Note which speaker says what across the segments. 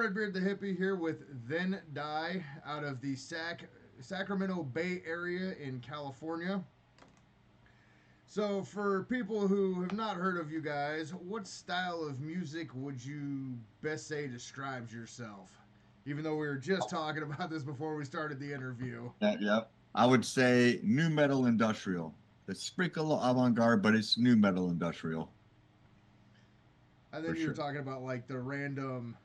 Speaker 1: Red Beard the Hippy here with Then Die out of the Sacramento Bay Area in California. So, for people who have not heard of you guys, what style of music would you best say describes yourself? Even though we were just talking about this before we started the interview.
Speaker 2: Yeah. I would say new metal industrial. The sprinkle of avant-garde, but it's new metal industrial
Speaker 1: And
Speaker 2: for
Speaker 1: then you were
Speaker 2: sure.
Speaker 1: talking about like the random,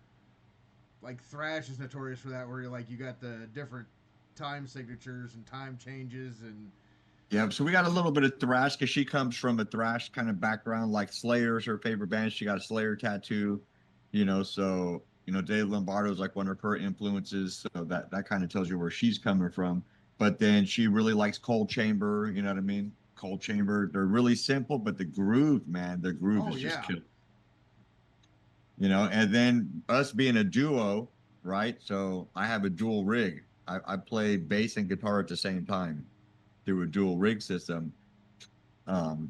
Speaker 1: like thrash is notorious for that, where you're like you got the different time signatures and time changes and
Speaker 2: Yeah, so we got a little bit of thrash because she comes from a thrash kind of background. Like Slayer's her favorite band. She got a Slayer tattoo, Dave Lombardo's like one of her influences. So that kind of tells you where she's coming from. But then she really likes Cold Chamber. You know what I mean? Cold Chamber. They're really simple, but the groove, man, the groove
Speaker 1: oh
Speaker 2: is just
Speaker 1: yeah,
Speaker 2: killer. And then us being a duo, right? So I have a dual rig. I play bass and guitar at the same time through a dual rig system.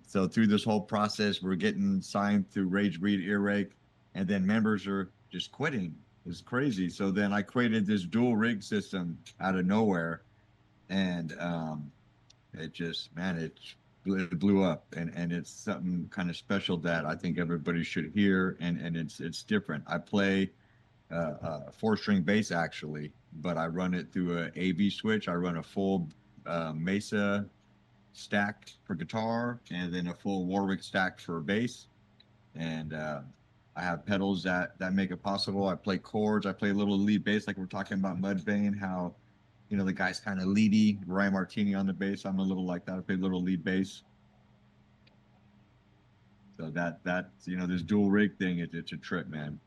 Speaker 2: So through this whole process, we're getting signed through Rage Breed Earache, and then members are just quitting. It's crazy. So then I created this dual rig system out of nowhere, and it just, man, it blew up, and it's something kind of special that I think everybody should hear, and it's different. I play four-string bass actually, but I run it through a AV switch. I run a full Mesa stack for guitar, and then a full Warwick stack for bass. And I have pedals that make it possible. I play chords. I play a little lead bass, like we're talking about Mudvayne. How the guy's kind of leady. Ryan Martini on the bass. I'm a little like that. I play a little lead bass. So this dual rig thing, it's a trip, man.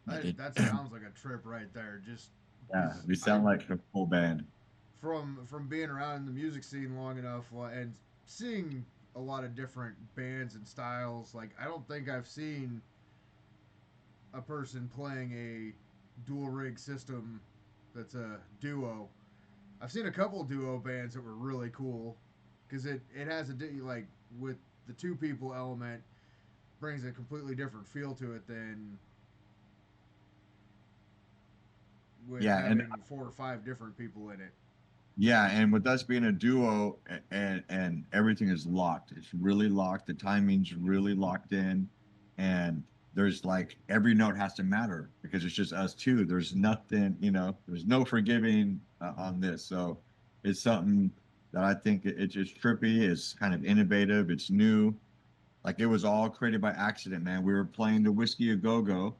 Speaker 2: It,
Speaker 1: that sounds like a trip right there. Just
Speaker 2: yeah,
Speaker 1: because
Speaker 2: we
Speaker 1: I
Speaker 2: sound like a full band.
Speaker 1: from being around in the music scene long enough and seeing a lot of different bands and styles, like I don't think I've seen a person playing a dual rig system that's a duo. I've seen a couple duo bands that were really cool because it has like with the two people element brings a completely different feel to it than with
Speaker 2: Yeah, and
Speaker 1: having four or five different people in it.
Speaker 2: Yeah, and with us being a duo and everything is locked. It's really locked. The timing's really locked in. And there's like every note has to matter because it's just us two. There's nothing, there's no forgiving on this. So it's something that I think it's just trippy. It's kind of innovative. It's new. Like it was all created by accident, man. We were playing the Whiskey a Go Go,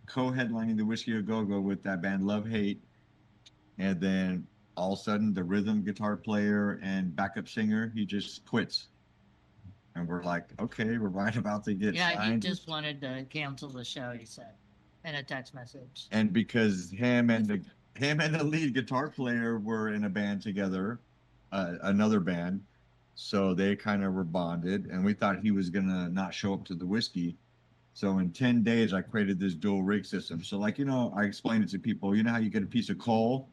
Speaker 2: co-headlining the Whiskey a Go Go with that band Love Hate, and then all of a sudden the rhythm guitar player and backup singer he just quits, and we're like, okay, we're right about to get
Speaker 3: Yeah, he
Speaker 2: signed.
Speaker 3: just wanted to cancel the show, he said in a text message.
Speaker 2: And because him and the lead guitar player were in a band together, another band, so they kind of were bonded, and we thought he was gonna not show up to the Whiskey. So in 10 days I created this dual rig system. So like, I explained it to people. You know how you get a piece of coal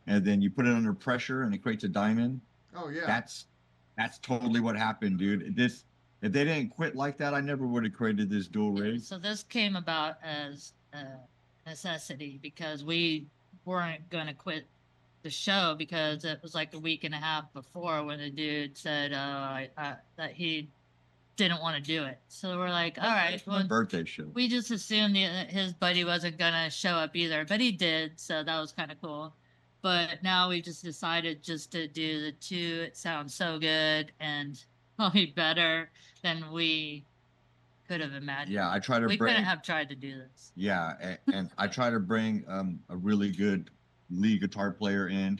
Speaker 2: and then you put it under pressure and it creates a diamond?
Speaker 1: Oh yeah.
Speaker 2: That's totally what happened, dude. If they didn't quit like that, I never would have created this dual rig.
Speaker 3: So this came about as a necessity because we weren't going to quit the show because it was like a week and a half before when the dude said that he didn't want to do it. So we're like, all right,
Speaker 2: My birthday show.
Speaker 3: We just assumed that his buddy wasn't going to show up either, but he did. So that was kind of cool. But now we just decided just to do the two. It sounds so good and probably better than we could have imagined.
Speaker 2: Yeah, I try to
Speaker 3: We
Speaker 2: bring.
Speaker 3: couldn't have tried to do this.
Speaker 2: Yeah, and I try to bring a really good lead guitar player in,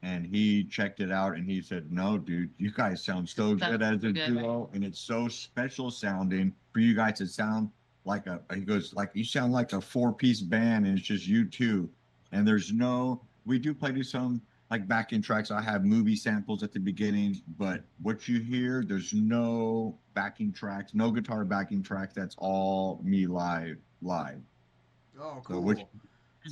Speaker 2: and he checked it out and he said, "No, dude, you guys sound so good as a duo, and it's so special sounding for you guys to sound like a." He goes like, "You sound like a four-piece band, and it's just you two, and there's no. We do play some like backing tracks. I have movie samples at the beginning, but what you hear, there's no backing tracks, no guitar backing tracks. That's all me live."
Speaker 1: Oh
Speaker 2: So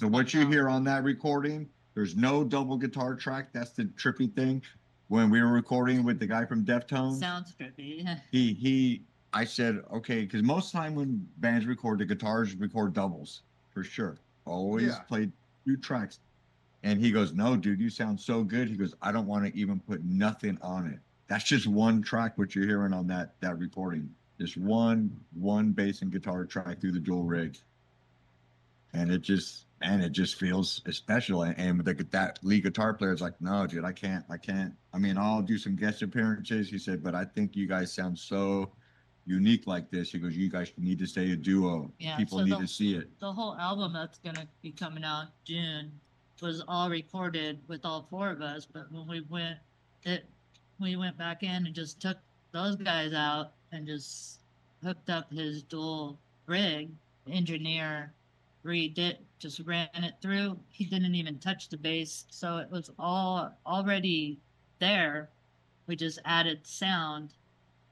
Speaker 1: cool.
Speaker 2: what you hear on that recording, there's no double guitar track. That's the trippy thing. When we were recording with the guy from Deftones,
Speaker 3: sounds trippy.
Speaker 2: I said, okay, because most time when bands record, the guitars record doubles for sure. always
Speaker 1: Yeah.
Speaker 2: played 2 tracks. And he goes, no, dude, you sound so good. He goes, I don't want to even put nothing on it. That's just 1 track, what you're hearing on that recording. Just one bass and guitar track through the dual rig. And it just feels special. And that lead guitar player is like, no, dude, I can't. I mean, I'll do some guest appearances. He said, but I think you guys sound so unique like this. He goes, you guys need to stay a duo.
Speaker 3: Yeah,
Speaker 2: People
Speaker 3: so
Speaker 2: need to see it.
Speaker 3: The whole album that's gonna be coming out June was all recorded with all 4 of us. But when we went back in and just took those guys out and just hooked up his dual rig. The engineer just ran it through. He didn't even touch the bass, so it was all already there. We just added sound,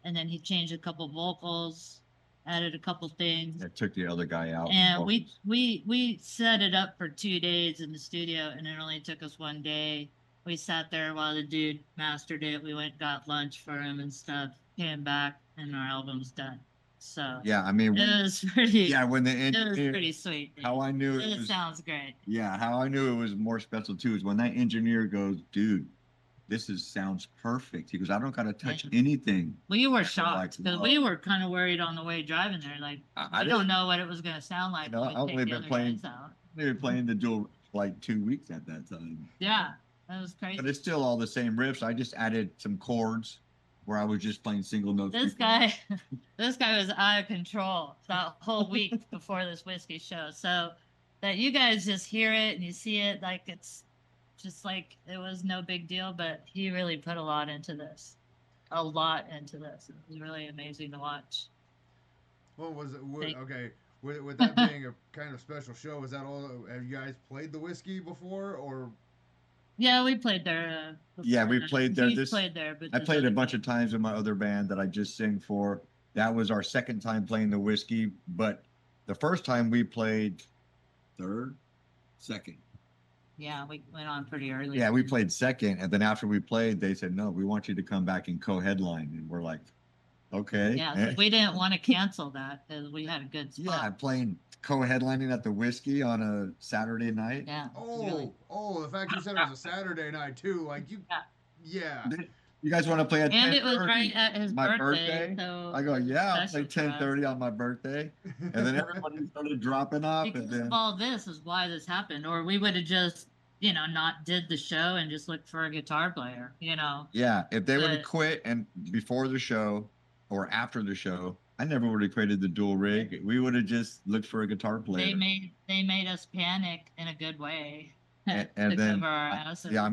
Speaker 3: and then he changed a couple vocals, added a couple things.
Speaker 2: That took the other guy out.
Speaker 3: And we set it up for 2 days in the studio, and it only took us 1 day. We sat there while the dude mastered it. We went, got lunch for him and stuff, came back, and our album's done. So
Speaker 2: yeah, I mean,
Speaker 3: it was pretty.
Speaker 2: Yeah, when the
Speaker 3: it was
Speaker 2: engineer,
Speaker 3: pretty sweet.
Speaker 2: how I knew
Speaker 3: it sounds great.
Speaker 2: Yeah, how I knew it was more special too is when that engineer goes, dude, sounds perfect. He goes, I don't gotta touch anything.
Speaker 3: We were shocked because
Speaker 2: Like,
Speaker 3: we were kind of worried on the way driving there. Like, I don't know what it was gonna sound like.
Speaker 2: You know,
Speaker 3: when
Speaker 2: I've
Speaker 3: we
Speaker 2: only
Speaker 3: take the
Speaker 2: been
Speaker 3: other
Speaker 2: playing.
Speaker 3: guys out.
Speaker 2: They were playing the dual like 2 weeks at that time.
Speaker 3: Yeah, that was crazy.
Speaker 2: But it's still all the same riffs. I just added some chords where I was just playing single notes.
Speaker 3: This guy was out of control that whole week before this whiskey show. So that you guys just hear it and you see it like it's just like it was no big deal, but he really put a lot into this. A lot into this. It was really amazing to watch.
Speaker 1: Well, was it okay? With that being a kind of special show, is that all? Have you guys played the whiskey before, or?
Speaker 3: Yeah, we played there.
Speaker 2: Yeah, we played there.
Speaker 3: Played there, but
Speaker 2: I played a bunch of times in my other band that I just sing for. That was our second time playing the whiskey, but the first time we played second.
Speaker 3: Yeah, we went on pretty early.
Speaker 2: Yeah, we played second, and then after we played, they said, "No, we want you to come back and co-headline," and we're like, "Okay."
Speaker 3: Yeah, so we didn't want to cancel that because we had a good spot.
Speaker 2: Yeah, playing co-headlining at the whiskey on a Saturday night.
Speaker 3: Yeah.
Speaker 1: Oh, the fact you said it was a Saturday night too, like you. Yeah.
Speaker 2: You guys want to play at 10:30?
Speaker 3: And it was right at his
Speaker 2: my
Speaker 3: birthday. So
Speaker 2: I go, yeah, I'll play 10:30 on my birthday, and then everybody started dropping off.
Speaker 3: because
Speaker 2: and then
Speaker 3: of all this is why this happened, or we would have just not did the show and just looked for a guitar player.
Speaker 2: Yeah, if they would have quit and before the show or after the show, I never would have created the dual rig. We would have just looked for a guitar player.
Speaker 3: They made us panic in a good way.
Speaker 2: And
Speaker 3: to
Speaker 2: then
Speaker 3: cover our asses.
Speaker 2: yeah,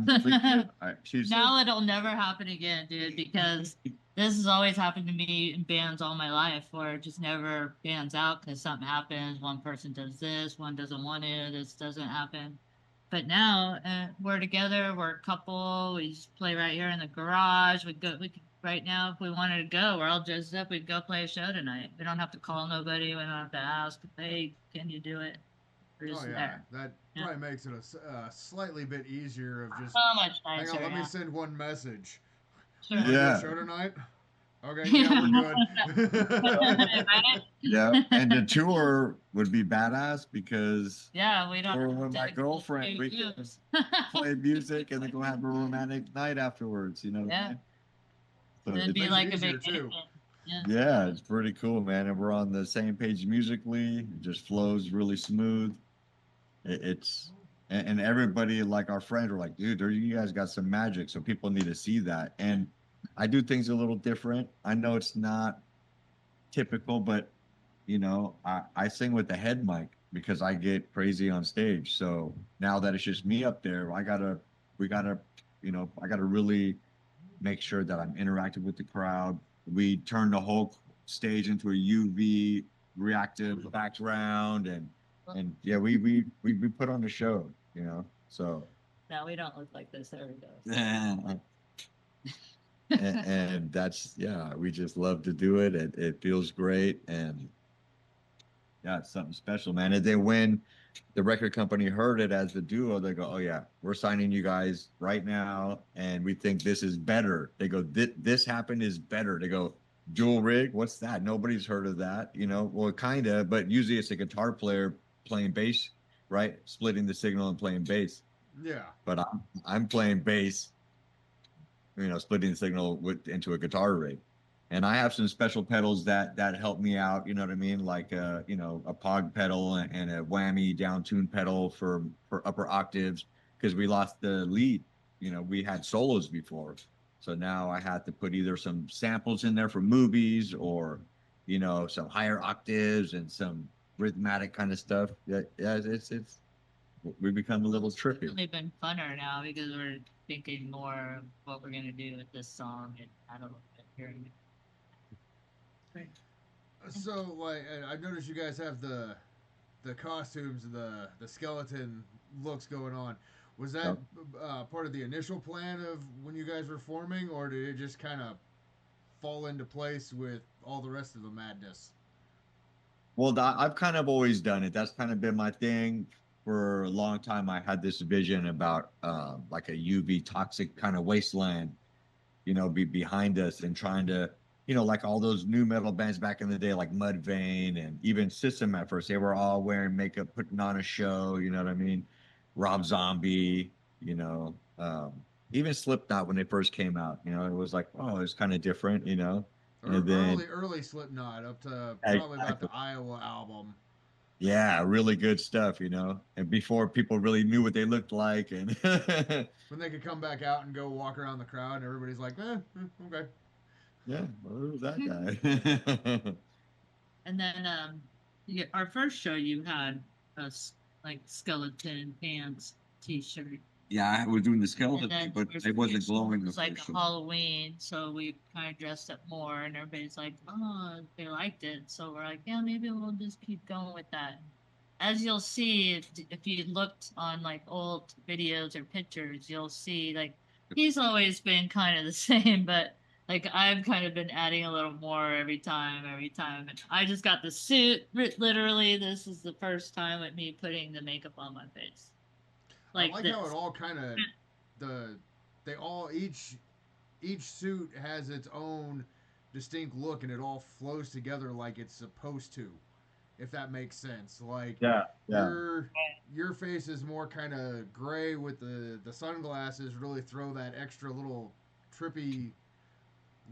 Speaker 3: now it'll never happen again, dude, because this has always happened to me in bands all my life where it just never pans out because something happens. One person does this, one doesn't want it, this doesn't happen. But now we're together, we're a couple, we just play right here in the garage. We could right now, if we wanted to go, we're all dressed up, we'd go play a show tonight. We don't have to call nobody, we don't have to ask, hey, can you do it? We're just there.
Speaker 1: That probably makes it a slightly bit easier of just.
Speaker 3: So much nicer.
Speaker 1: Hang on, let me send one message.
Speaker 3: Sure.
Speaker 2: Yeah.
Speaker 1: Show tonight. Okay, yeah, we're good.
Speaker 2: Yeah, and the tour would be badass because
Speaker 3: we don't.
Speaker 2: or with my girlfriend, we can play music and then go have a romantic night afterwards.
Speaker 3: Yeah.
Speaker 2: So
Speaker 3: it'd be like a vacation.
Speaker 2: Yeah, it's pretty cool, man. And we're on the same page musically. It just flows really smooth. And everybody, like our friends, were like, dude, you guys got some magic. So people need to see that. And I do things a little different. I know it's not typical, but I sing with the head mic because I get crazy on stage. So now that it's just me up there, I gotta really make sure that I'm interactive with the crowd. We turn the whole stage into a UV reactive background, and yeah, we put on the show, So.
Speaker 3: No, we don't look like this every day.
Speaker 2: and that's we just love to do it. It feels great, and yeah, it's something special, man. And then when the record company heard it as the duo, they go, oh yeah, we're signing you guys right now, and we think this is better. They go, this happened is better. They go, dual rig, what's that? Nobody's heard of that. Well, kind of, but usually it's a guitar player playing bass right? Splitting the signal and playing bass.
Speaker 1: Yeah.
Speaker 2: But I'm playing bass, splitting the signal into a guitar rig. And I have some special pedals that help me out, you know what I mean? Like a pog pedal and a whammy down tune pedal for upper octaves, because we lost the lead. We had solos before. So now I had to put either some samples in there from movies or, some higher octaves and some rhythmatic kind of stuff. Yeah, it's we become a little
Speaker 3: It's
Speaker 2: trippy.
Speaker 3: definitely been funner now because we're thinking more of what we're gonna do with this song and add a little bit here and there.
Speaker 1: So like, I noticed you guys have the costumes and the skeleton looks going on. Was that part of the initial plan of when you guys were forming, or did it just kind of fall into place with all the rest of the madness?
Speaker 2: Well, I've kind of always done it. That's kind of been my thing for a long time. I had this vision about like a UV toxic kind of wasteland, be behind us and trying to, like all those new metal bands back in the day, like Mudvayne and even System at first, they were all wearing makeup, putting on a show, you know what I mean? Rob Zombie, even Slipknot when they first came out, it was like, oh, it's kind of different, and then
Speaker 1: Early Slipknot up to probably about
Speaker 2: exactly.
Speaker 1: the Iowa album.
Speaker 2: Yeah, really good stuff, and before people really knew what they looked like, and
Speaker 1: When they could come back out and go walk around the crowd, and everybody's like, okay.
Speaker 2: yeah, well, who's that guy?
Speaker 3: And then yeah, our first show you had like skeleton pants T-shirt.
Speaker 2: Yeah, I was doing the
Speaker 3: And
Speaker 2: skeleton
Speaker 3: then
Speaker 2: thing, but
Speaker 3: our
Speaker 2: it wasn't
Speaker 3: first one
Speaker 2: glowing the
Speaker 3: was like
Speaker 2: first
Speaker 3: a
Speaker 2: show.
Speaker 3: Halloween, so we kind of dressed up more, and everybody's like, "Oh, they liked it," so we're like, "Yeah, maybe we'll just keep going with that." As you'll see, if you looked on like old videos or pictures, you'll see like he's always been kind of the same, but like I've kind of been adding a little more every time, every time. And I just got the suit. Literally, this is the first time with me putting the makeup on my face,
Speaker 1: I
Speaker 3: like
Speaker 1: like how it
Speaker 3: this.
Speaker 1: all kind of the they all each suit has its own distinct look, and it all flows together like it's supposed to, if that makes sense. Like
Speaker 2: Yeah, yeah.
Speaker 1: your your face is more kind of gray with the sunglasses, really throw that extra little trippy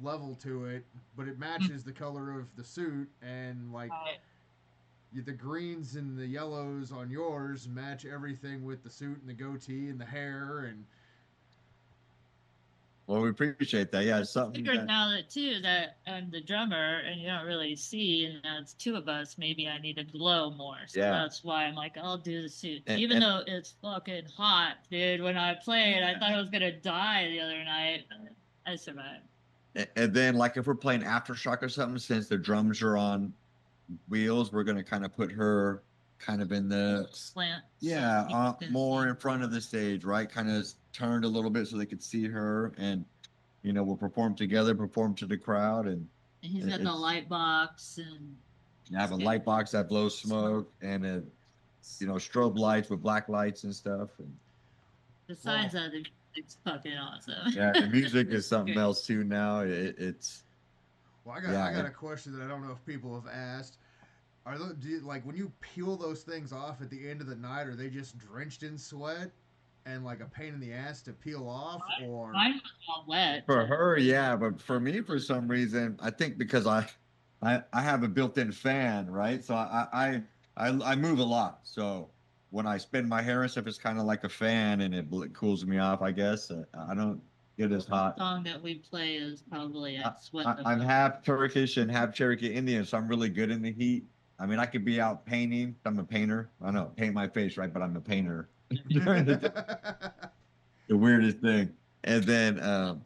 Speaker 1: level to it, but it matches the color of the suit, and like the greens and the yellows on yours match everything with the suit and the goatee and the hair. And
Speaker 2: Well, we appreciate that. Yeah, it's something
Speaker 3: Figured
Speaker 2: that,
Speaker 3: now that too that I'm the drummer and you don't really see, and now it's two of us. Maybe I need to glow more, so
Speaker 2: yeah.
Speaker 3: that's why I'm like, I'll do the suit,
Speaker 2: And,
Speaker 3: even
Speaker 2: and,
Speaker 3: though it's fucking hot, dude. When I played, I thought I was gonna die the other night. But I survived.
Speaker 2: and then, like, if we're playing Aftershock or something, since the drums are on wheels, we're gonna kind of put her kind of in the
Speaker 3: Slant.
Speaker 2: yeah,
Speaker 3: So
Speaker 2: more in front of the stage, right? Kind of turned a little bit so they could see her, and we'll perform together, perform to the crowd, and
Speaker 3: and he's got the light box and
Speaker 2: you have a light box that blows smoke, and strobe lights with black lights and stuff. And
Speaker 3: besides that, it's fucking awesome.
Speaker 2: yeah, the music is something else too now. It's
Speaker 1: well, I got a question that I don't know if people have asked. Are those, like when you peel those things off at the end of the night, are they just drenched in sweat and like a pain in the ass to peel off, or
Speaker 3: Mine was all wet.
Speaker 2: for her, yeah, but for me, for some reason, I think because I have a built-in fan, right? So I move a lot. So when I spin my hair and stuff, it's kind of like a fan, and it cools me off. I guess I don't get as hot.
Speaker 3: The song that we play is probably I sweat.
Speaker 2: I'm half Turkish and half Cherokee Indian, so I'm really good in the heat. I mean, I could be out painting. I'm a painter. I know, paint my face, right? But I'm a painter. The weirdest thing. And then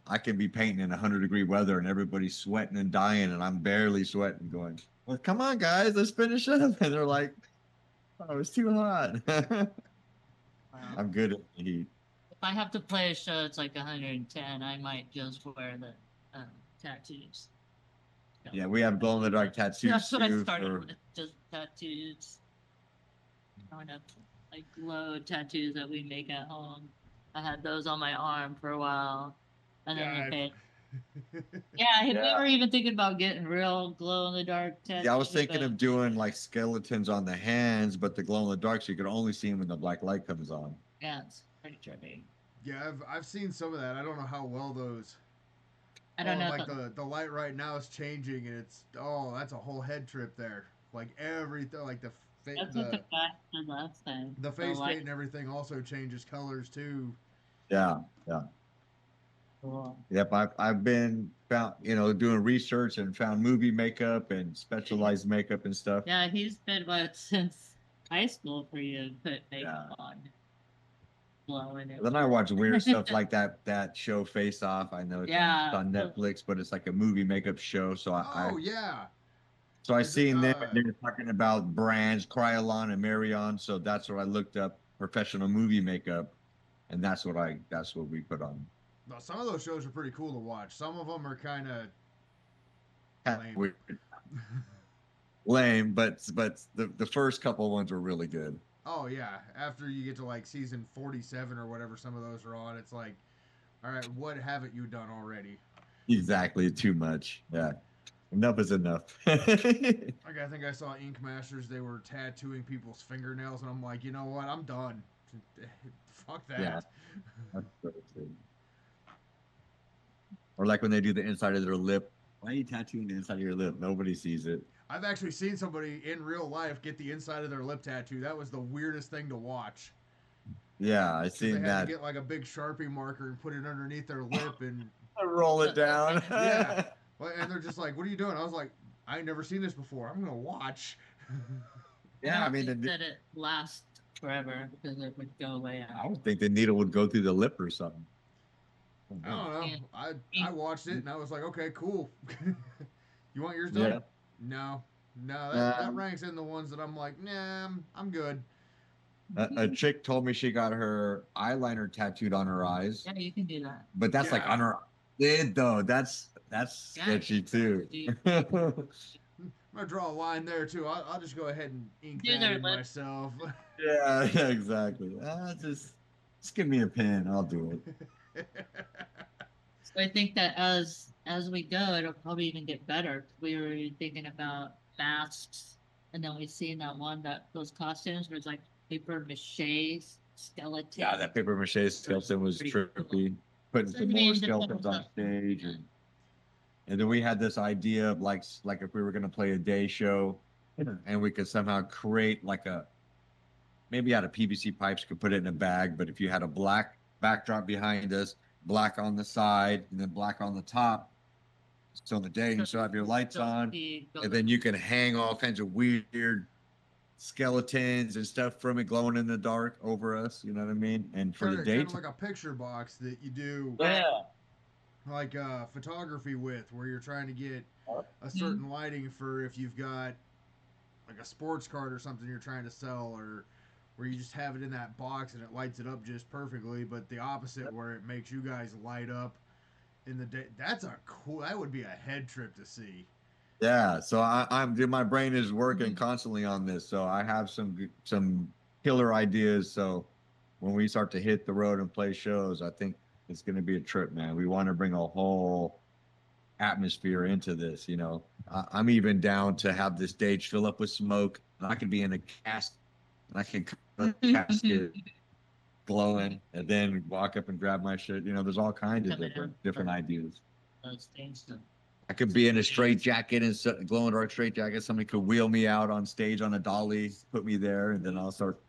Speaker 2: I can be painting in 100-degree weather and everybody's sweating and dying, and I'm barely sweating, going, well, come on, guys, let's finish up. And they're like, oh, it's too hot. I'm good at the heat.
Speaker 3: If I have to play a show, it's like 110. I might just wear the tattoos.
Speaker 2: Yeah, we have glow in the dark tattoos.
Speaker 3: That's what I started with, just tattoos. Kind of like glow tattoos that we make at home. I had those on my arm for a while, and then they Yeah, we
Speaker 2: Yeah.
Speaker 3: were even thinking about getting real glow in the dark
Speaker 2: Yeah, I was
Speaker 3: tattoos,
Speaker 2: thinking
Speaker 3: but
Speaker 2: of doing like skeletons on the hands, but the glow in the dark, so you could only see them when the black light comes on.
Speaker 3: yeah, it's pretty trippy.
Speaker 1: Yeah, I've seen some of that. I don't know how well those.
Speaker 3: I don't
Speaker 1: Oh,
Speaker 3: know.
Speaker 1: like the light right now is changing, and it's that's a whole head trip there. Like everything, like
Speaker 3: That's what the fact the last time.
Speaker 1: the
Speaker 3: The
Speaker 1: face
Speaker 3: light.
Speaker 1: paint and everything also changes colors too.
Speaker 2: Yeah, yeah.
Speaker 3: Cool.
Speaker 2: Yep, I've been found, doing research and found movie makeup and specialized makeup and stuff.
Speaker 3: Yeah, he's been what since high school for you to put
Speaker 2: Yeah.
Speaker 3: makeup on. Blowing it.
Speaker 2: Then I watch weird stuff like that show Face Off. I know it's
Speaker 3: Yeah.
Speaker 2: on Netflix, but it's like a movie makeup show. So
Speaker 1: Oh yeah,
Speaker 2: I
Speaker 1: is it?
Speaker 2: seen them and they were talking about brands, Krylon and Marion. So that's what I looked up, professional movie makeup, and that's what we put on.
Speaker 1: No, some of those shows are pretty cool to watch. Some of them are kind of lame.
Speaker 2: Weird. Lame, but the first couple ones were really good.
Speaker 1: Oh yeah, after you get to like season 47 or whatever, some of those are on. It's like, all right, what haven't you done already?
Speaker 2: Exactly, too much. Yeah, enough is enough.
Speaker 1: Like I think I saw Ink Masters. They were tattooing people's fingernails, and I'm like, you know what? I'm done. Fuck that.
Speaker 2: Yeah. Or like when they do the inside of their lip. Why are you tattooing the inside of your lip? Nobody sees it.
Speaker 1: I've actually seen somebody in real life get the inside of their lip tattoo. That was the weirdest thing to watch.
Speaker 2: Yeah, I
Speaker 1: 'Cause they
Speaker 2: seen
Speaker 1: had
Speaker 2: that.
Speaker 1: to get like a big Sharpie marker and put it underneath their lip, and
Speaker 2: Roll it down.
Speaker 1: yeah. And they're just like, "What are you doing?" I was like, "I ain't never seen this before. I'm gonna watch."
Speaker 2: Yeah, I
Speaker 3: think
Speaker 2: mean,
Speaker 3: that it lasts forever because it would go away.
Speaker 2: I would think the needle would go through the lip or something.
Speaker 1: I don't know. I watched it and I was like, "Okay, cool." You want yours done?
Speaker 2: Yeah.
Speaker 1: No, no. That ranks in the ones that I'm like, nah, I'm good.
Speaker 2: A chick told me she got her eyeliner tattooed on her eyes,
Speaker 3: Yeah, you can do that.
Speaker 2: but that's like on her lid though. That's sketchy too.
Speaker 1: I'm gonna draw a line there too. I'll just go ahead and ink
Speaker 3: Do
Speaker 1: that
Speaker 3: their
Speaker 1: in
Speaker 3: lip.
Speaker 1: myself.
Speaker 2: Yeah, exactly. Just give me a pen. I'll do it.
Speaker 3: So I think that as we go, it'll probably even get better. We were thinking about masks, and then we seen that one that those costumes where it's like paper mache skeleton.
Speaker 2: Yeah, that paper mache skeleton was
Speaker 3: Pretty
Speaker 2: trippy.
Speaker 3: cool.
Speaker 2: Putting
Speaker 3: So,
Speaker 2: some
Speaker 3: I mean,
Speaker 2: more
Speaker 3: just
Speaker 2: skeletons
Speaker 3: little
Speaker 2: on
Speaker 3: stuff.
Speaker 2: stage, and then we had this idea of like if we were going to play a day show, and we could somehow create like maybe out of PVC pipes, could put it in a bag, but if you had a black backdrop behind us, black on the side, and then black on the top, so in the day you still have your lights on, and then you can hang all kinds of weird skeletons and stuff from it glowing in the dark over us. You know what I mean? And for the
Speaker 1: Kind
Speaker 2: date,
Speaker 1: of like a picture box that you do,
Speaker 2: yeah,
Speaker 1: like photography with, where you're trying to get a certain lighting for if you've got like a sports card or something you're trying to sell, or where you just have it in that box and it lights it up just perfectly. But the opposite, where it makes you guys light up in the day. That's a cool. That would be a head trip to see.
Speaker 2: yeah. So my brain is working constantly on this. So I have some killer ideas. So when we start to hit the road and play shows, I think it's going to be a trip, man. We want to bring a whole atmosphere into this. I'm even down to have the stage fill up with smoke. And I could be in a casket. And I can casket glowing, and then walk up and grab my shit. There's all kinds of different ideas. I could be in a straight jacket and glow in the dark straight jacket. Somebody could wheel me out on stage on a dolly, put me there, and then I'll start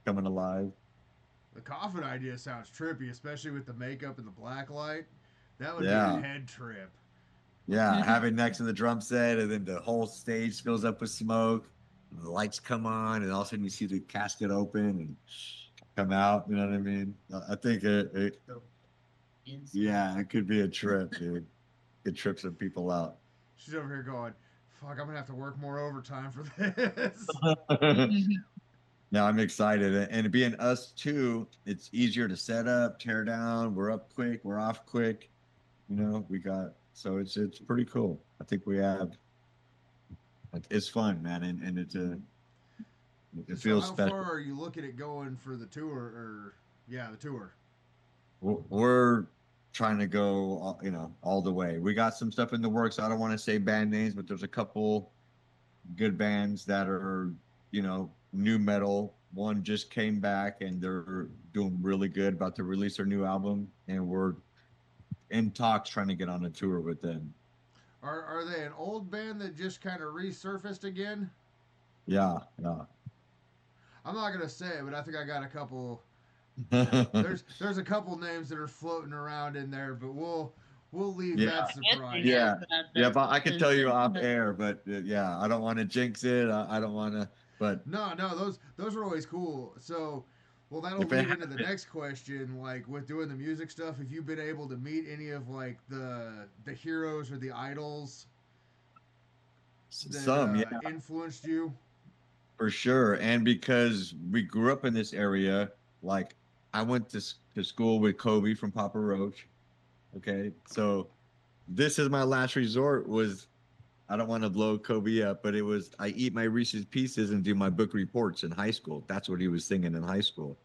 Speaker 2: coming alive.
Speaker 1: The coffin idea sounds trippy, especially with the makeup and the black light. That would be a head trip.
Speaker 2: Yeah, have it next to the drum set, and then the whole stage fills up with smoke. And the lights come on, and all of a sudden you see the casket open and come out. You know what I mean? I think it could be a trip, dude. It trips some people out.
Speaker 1: She's over here going, "Fuck, I'm gonna have to work more overtime for this."
Speaker 2: Now I'm excited, and being us too, it's easier to set up, tear down. We're up quick, we're off quick. So it's pretty cool. I think we have. It's fun, man, and it feels
Speaker 1: how
Speaker 2: special.
Speaker 1: How far are you looking at going for the tour? The tour.
Speaker 2: We're trying to go, all the way. We got some stuff in the works. I don't want to say band names, but there's a couple good bands that are, new metal. One just came back and they're doing really good, about to release their new album, and we're in talks trying to get on a tour with them.
Speaker 1: Are they an old band that just kind of resurfaced again?
Speaker 2: Yeah, yeah.
Speaker 1: I'm not gonna say it, but I think I got a couple. There's a couple names that are floating around in there, but we'll leave
Speaker 2: Yeah.
Speaker 1: that surprise.
Speaker 2: Yeah. Yeah, but I could tell you off air, but yeah, I don't want to jinx it. I don't want to, but
Speaker 1: No, those are always cool. So, well, that'll
Speaker 2: if it
Speaker 1: lead into the
Speaker 2: happens,
Speaker 1: next question. Like with doing the music stuff, have you been able to meet any of like the heroes or the idols that
Speaker 2: some, yeah,
Speaker 1: influenced you?
Speaker 2: for sure. And because we grew up in this area, like I went to school with Kobe from Papa Roach. Okay, so this is my last resort. Was I don't want to blow Kobe up, but it was I eat my Reese's Pieces and do my book reports in high school. That's what he was singing in high school.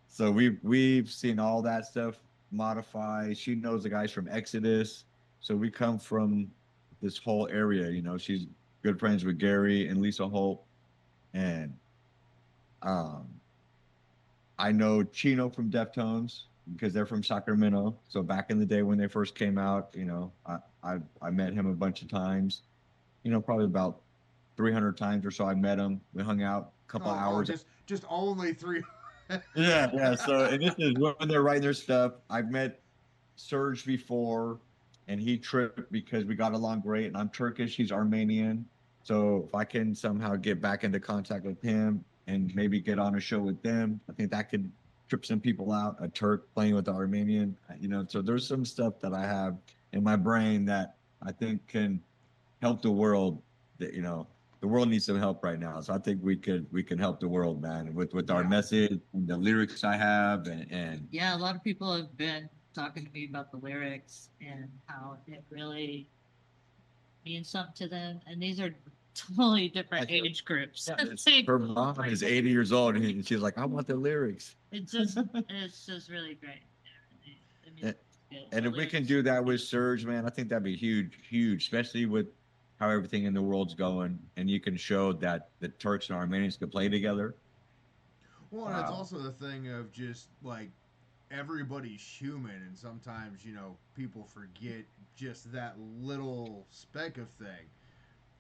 Speaker 2: So we've seen all that stuff modify. She knows the guys from Exodus, so we come from this whole area. She's good friends with Gary and Lisa Holt, and um, I know Chino from Deftones because they're from Sacramento. So back in the day when they first came out, I met him a bunch of times. Probably about 300 times or so. I met him. We hung out a couple hours.
Speaker 1: Just only three.
Speaker 2: Yeah, yeah. So, and this is when they're writing their stuff. I've met Serge before, and he tripped because we got along great. And I'm Turkish, he's Armenian. So if I can somehow get back into contact with him and maybe get on a show with them, I think that could trip some people out. A Turk playing with the Armenian, So there's some stuff that I have in my brain that I think can help the world. That the world needs some help right now. So I think we can help the world, man, with our message and the lyrics I have, and
Speaker 3: yeah, a lot of people have been talking to me about the lyrics and how it really means something to them. And these are totally different age groups.
Speaker 2: Yeah, her mom is 80 years old, and she's like, I want the lyrics.
Speaker 3: It's just really great.
Speaker 2: And if we can do that with Surge, man, I think that'd be huge, especially with how everything in the world's going, and you can show that the Turks and Armenians can play together.
Speaker 1: Well, and it's also the thing of just like everybody's human, and sometimes people forget just that little speck of thing.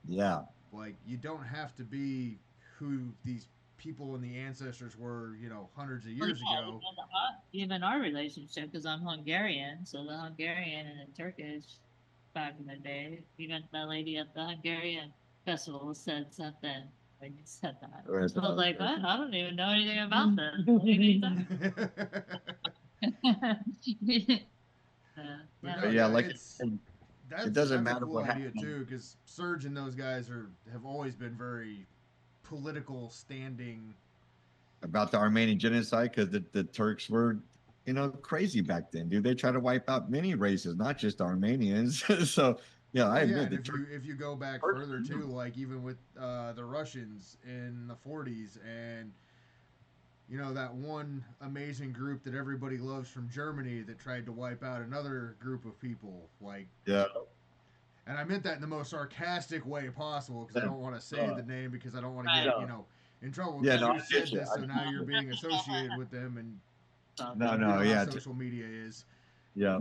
Speaker 2: Yeah.
Speaker 1: Like you don't have to be who these people and the ancestors were, hundreds of years ago.
Speaker 3: Even our relationship, because I'm Hungarian, so the Hungarian and the Turkish back in the day, even the lady at the Hungarian festival said something when you said that. I was like, what? I don't even know anything about this.
Speaker 2: It doesn't matter
Speaker 1: a cool
Speaker 2: what
Speaker 1: idea
Speaker 2: happens
Speaker 1: too, because Serge and those guys have always been very political standing
Speaker 2: about the Armenian genocide, because the Turks were crazy back then, dude. They tried to wipe out many races, not just Armenians. So I admit
Speaker 1: if you go back further too, like even with the Russians in the 40s, and that one amazing group that everybody loves from Germany that tried to wipe out another group of people, like and I meant that in the most sarcastic way possible, because I don't want to say the name, because I don't want to get in trouble.
Speaker 2: Yeah,
Speaker 1: you said this, so now you're being associated with them, and social media is.
Speaker 2: Yeah.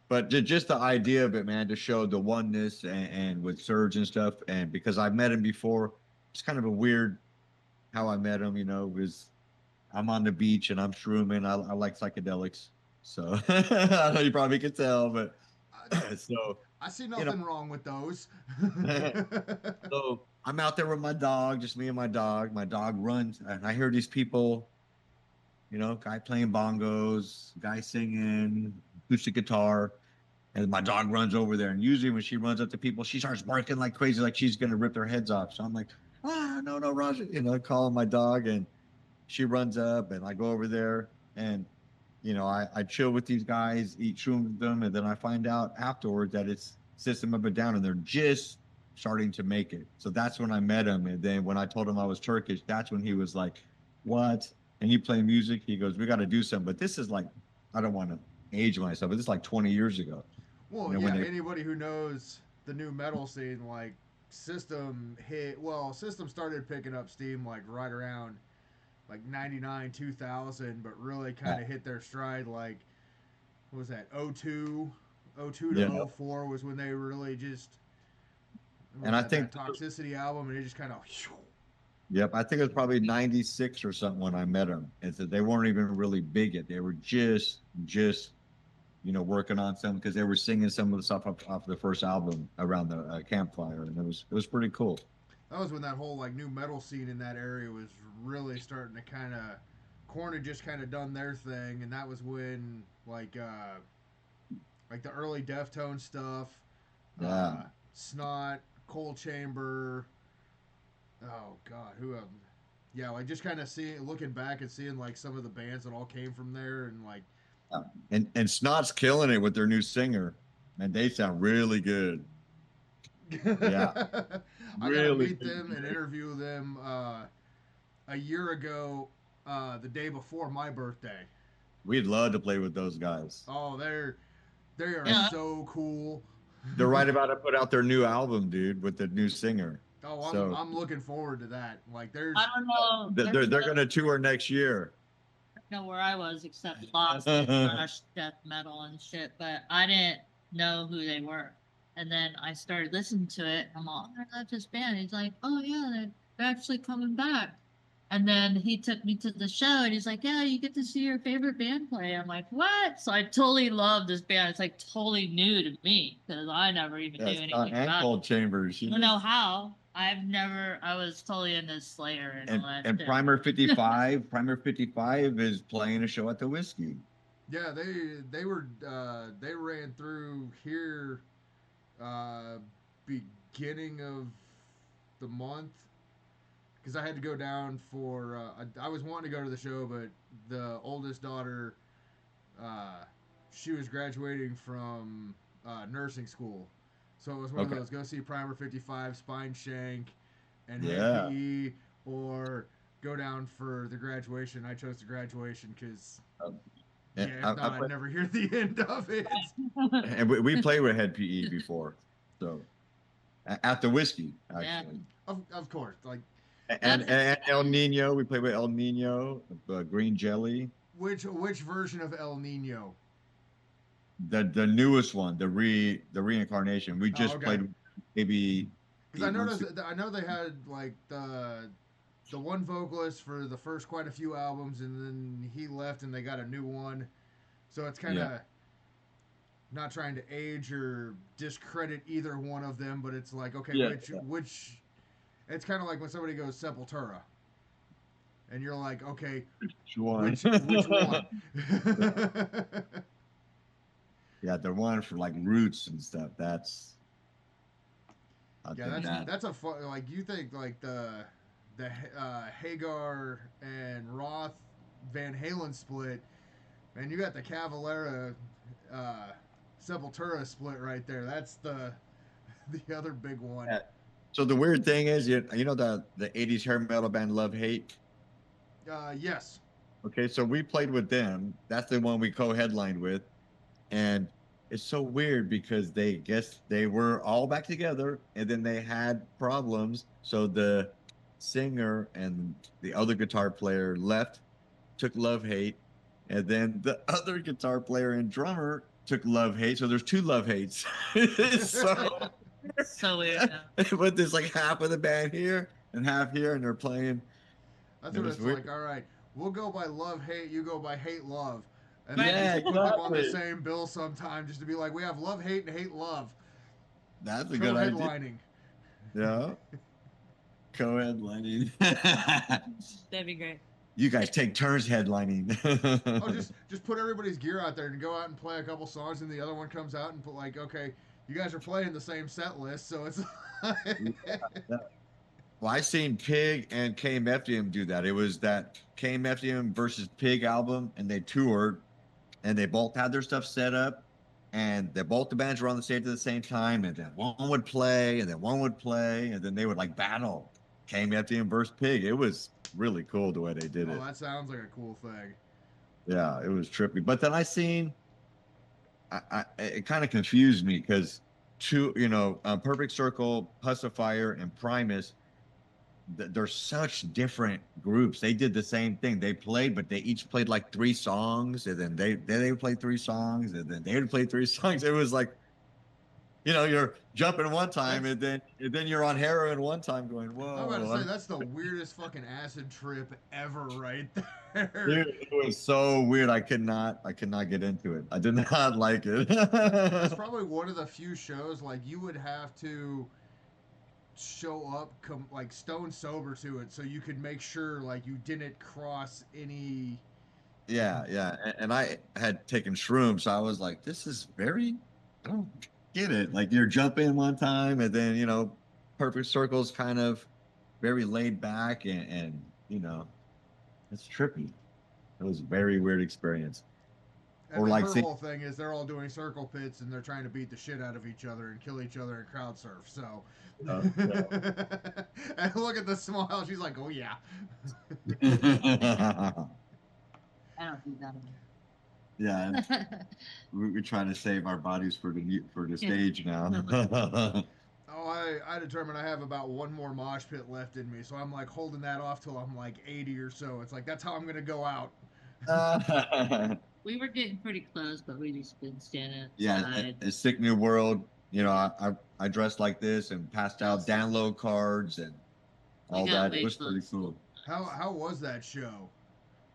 Speaker 2: But just the idea of it, man, to show the oneness and with Serge and stuff, and because I've met him before, it's kind of a weird how I met him. Was I'm on the beach and I'm shrooming. I like psychedelics, so I know you probably could tell, but so
Speaker 1: I see nothing wrong with those.
Speaker 2: So I'm out there with my dog, just me and my dog. My dog runs, and I hear these people, guy playing bongos, guy singing, acoustic guitar, and my dog runs over there. And usually when she runs up to people, she starts barking like crazy, like she's gonna rip their heads off. So I'm like, no, Roger, calling my dog, and she runs up, and I go over there, and I chill with these guys, eat shrooms with them, and then I find out afterwards that it's System of a Down, and they're just starting to make it. So that's when I met him, and then when I told him I was Turkish, that's when he was like, "What? And you play music?" He goes, "We got to do something." But this is like, I don't want to age myself, but this is like 20 years ago.
Speaker 1: Well,
Speaker 2: You know,
Speaker 1: yeah,
Speaker 2: when they,
Speaker 1: anybody who knows the new metal scene, like System started picking up steam like right around like 99, 2000, but really kind of hit their stride like, what was that, '02
Speaker 2: yeah,
Speaker 1: to '04 was when they really just, what
Speaker 2: and
Speaker 1: was
Speaker 2: I
Speaker 1: that,
Speaker 2: think,
Speaker 1: that Toxicity album, and it just kind of,
Speaker 2: yep, I think it was probably 96 or something when I met them. And so they weren't even really big yet. They were just, you know, working on some because they were singing some of the stuff off the first album around the campfire, and it was pretty cool.
Speaker 1: that was when that whole like new metal scene in that area was really starting to kind of, Korn had just kind of done their thing, and that was when like the early Deftone stuff,
Speaker 2: Yeah,
Speaker 1: Snot, Cold Chamber. Oh God, who yeah, like just kind of seeing, looking back and seeing like some of the bands that all came from there, and like,
Speaker 2: and Snot's killing it with their new singer, and they sound really good. Yeah,
Speaker 1: I got to
Speaker 2: really,
Speaker 1: meet
Speaker 2: really
Speaker 1: them and
Speaker 2: good.
Speaker 1: interview them a year ago, the day before my birthday.
Speaker 2: We'd love to play with those guys.
Speaker 1: Oh, they are
Speaker 2: And
Speaker 3: Yeah,
Speaker 1: so cool.
Speaker 2: they're right about to put out their new album, dude, with the new singer.
Speaker 1: Oh, I'm
Speaker 2: So
Speaker 1: I'm looking forward to that. Like,
Speaker 3: I
Speaker 1: there's
Speaker 3: don't know.
Speaker 2: they're gonna tour next year.
Speaker 3: Know where I was except lost in thrash death metal and shit, but I didn't know who they were. And then I started listening to it. I'm all, I love this band. He's like, oh yeah, they're actually coming back. And then he took me to the show and he's like, yeah, you get to see your favorite band play. I'm like, what? So I totally love this band. It's like totally new to me because I never even
Speaker 2: Yeah,
Speaker 3: knew
Speaker 2: Scott
Speaker 3: anything
Speaker 2: and
Speaker 3: about it.
Speaker 2: Cold Chambers.
Speaker 3: I don't know how. I was totally into Slayer and all that
Speaker 2: And
Speaker 3: shit.
Speaker 2: Primer 55 is playing a show at the Whiskey.
Speaker 1: yeah, they ran through here uh beginning of the month, because I had to go down for I was wanting to go to the show, but the oldest daughter, uh, she was graduating from nursing school, so it was one of
Speaker 2: Okay.
Speaker 1: those go see Primer 55, Spine Shank, and Head
Speaker 2: Yeah.
Speaker 1: PE, or go down for the graduation. I chose the graduation because,
Speaker 2: Um,
Speaker 1: yeah,
Speaker 2: and
Speaker 1: if not, I'd never hear the end of it.
Speaker 2: we played with Head PE before, so at the Whiskey
Speaker 3: Yeah.
Speaker 2: actually.
Speaker 1: Of course, like,
Speaker 2: And El Nino, we played with El Nino, Green Jelly,
Speaker 1: which version of El Nino?
Speaker 2: the newest one, the reincarnation. We
Speaker 1: Oh,
Speaker 2: just
Speaker 1: okay.
Speaker 2: played maybe
Speaker 1: Because I
Speaker 2: 8 months
Speaker 1: noticed,
Speaker 2: ago.
Speaker 1: I know they had like the one vocalist for the first quite a few albums, and then he left, and they got a new one. So it's kind
Speaker 2: Yeah,
Speaker 1: of not trying to age or discredit either one of them, but it's like, okay,
Speaker 2: yeah,
Speaker 1: which it's kind of like when somebody goes Sepultura, and you're like, okay,
Speaker 2: which one?
Speaker 1: which one?
Speaker 2: Yeah, the one for like roots and stuff. I
Speaker 1: Yeah,
Speaker 2: think that.
Speaker 1: that's a fun. Like, you think like the Hagar and Roth Van Halen split, and you got the Cavalera uh, Sepultura split right there. That's the other big one.
Speaker 2: Yeah. So the weird thing is, you know the '80s hair metal band Love Hate.
Speaker 1: Yes.
Speaker 2: Okay, so we played with them. That's the one we co-headlined with, and it's so weird because they guess they were all back together, and then they had problems. So the singer and the other guitar player left, took Love Hate, and then the other guitar player and drummer took Love Hate. So there's two Love Hates. So
Speaker 3: So weird.
Speaker 2: but there's like half of the band here and half here, and they're playing.
Speaker 1: That's
Speaker 2: It
Speaker 1: what
Speaker 2: was
Speaker 1: it's
Speaker 2: weird.
Speaker 1: like. All right, we'll go by love hate. You go by hate love, and then
Speaker 2: Yeah,
Speaker 1: just put them on the
Speaker 2: exactly.
Speaker 1: same bill sometime, just to be like, we have love hate and hate love
Speaker 2: That's a good idea.
Speaker 1: co-headlining.
Speaker 2: Yeah. Co-headlining.
Speaker 3: That'd be great.
Speaker 2: You guys take turns headlining.
Speaker 1: Oh, just put everybody's gear out there and go out and play a couple songs, and the other one comes out and put like, okay, you guys are playing the same set list, so it's.
Speaker 2: Yeah. Well, I seen Pig and KMFDM do that. It was that KMFDM versus Pig album, and they toured, and they both had their stuff set up, and both the bands were on the stage at the same time, and then one would play, and then one would play, and then they would like battle KMFDM versus Pig. It was really cool the way they did
Speaker 1: Oh,
Speaker 2: it.
Speaker 1: that sounds like a cool thing.
Speaker 2: Yeah, it was trippy. But then I seen it kind of confused me because Perfect Circle, Pacifier, and Primus, they're such different groups. They did the same thing. They played, but they each played like three songs, and then they played three songs, and then they would play three songs. It was like, you're jumping one time,
Speaker 1: That's
Speaker 2: and then you're on heroin one time, going,
Speaker 1: I'm about to
Speaker 2: whoa.
Speaker 1: say that's the weirdest fucking acid trip ever, right there.
Speaker 2: Dude, it was so weird. I could not get into it. I did not like it.
Speaker 1: That's probably one of the few shows like you would have to show up like stone sober to it so you could make sure like you didn't cross any.
Speaker 2: Yeah, yeah. And I had taken shrooms, so I was like, this is very, I don't get it. Like you're jumping one time, and then, Perfect Circle's kind of very laid back, and it's trippy. It was a very weird experience.
Speaker 1: And
Speaker 2: Or
Speaker 1: then
Speaker 2: like,
Speaker 1: her
Speaker 2: see,
Speaker 1: whole thing is they're all doing circle pits and they're trying to beat the shit out of each other and kill each other and crowd surf. So,
Speaker 2: yeah.
Speaker 1: and look at the smile. She's like, "Oh yeah."
Speaker 3: I don't do that
Speaker 2: Yeah,
Speaker 3: anymore.
Speaker 2: we're trying to save our bodies for the
Speaker 3: Yeah.
Speaker 2: stage now.
Speaker 1: Oh, I determined I have about one more mosh pit left in me, so I'm like holding that off till I'm like 80 or so. It's like that's how I'm gonna go out.
Speaker 3: We were getting pretty close, but we just been standing
Speaker 2: Yeah,
Speaker 3: outside.
Speaker 2: a sick new world. I dressed like this and passed out download cards and
Speaker 3: We
Speaker 2: all
Speaker 3: got
Speaker 2: that. It
Speaker 3: way
Speaker 2: was pretty
Speaker 3: close.
Speaker 2: cool.
Speaker 1: How was that show?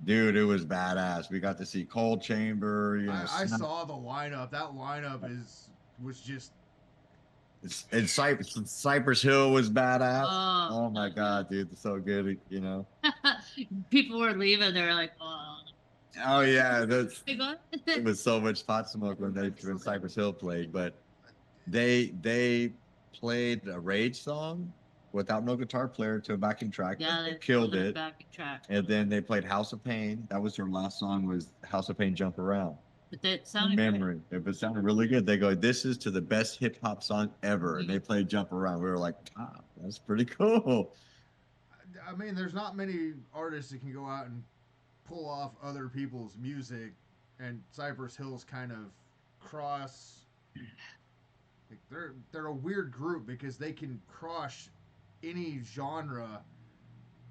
Speaker 2: Dude, it was badass. We got to see Cold Chamber,
Speaker 1: I saw the lineup. That lineup was just
Speaker 2: and Cypress Hill was badass.
Speaker 3: Oh,
Speaker 2: Oh my God, dude, it's so good.
Speaker 3: people were leaving. They were like, "Oh,
Speaker 2: Oh yeah, that's
Speaker 3: big one."
Speaker 2: it was so much pot smoke when Cypress Hill played, but they played a Rage song without no guitar player to a backing track.
Speaker 3: Yeah,
Speaker 2: They
Speaker 3: they
Speaker 2: killed
Speaker 3: put it
Speaker 2: it.
Speaker 3: back in track.
Speaker 2: And then they played House of Pain. That was their last song, was House of Pain Jump Around.
Speaker 3: But that sounded good.
Speaker 2: Memory. It sounded really good. They go, this is to the best hip hop song ever. And they played Jump Around. We were like, wow, that's pretty cool.
Speaker 1: I mean, there's not many artists that can go out and pull off other people's music, and Cypress Hill's kind of cross. Like they're a weird group because they can cross any genre.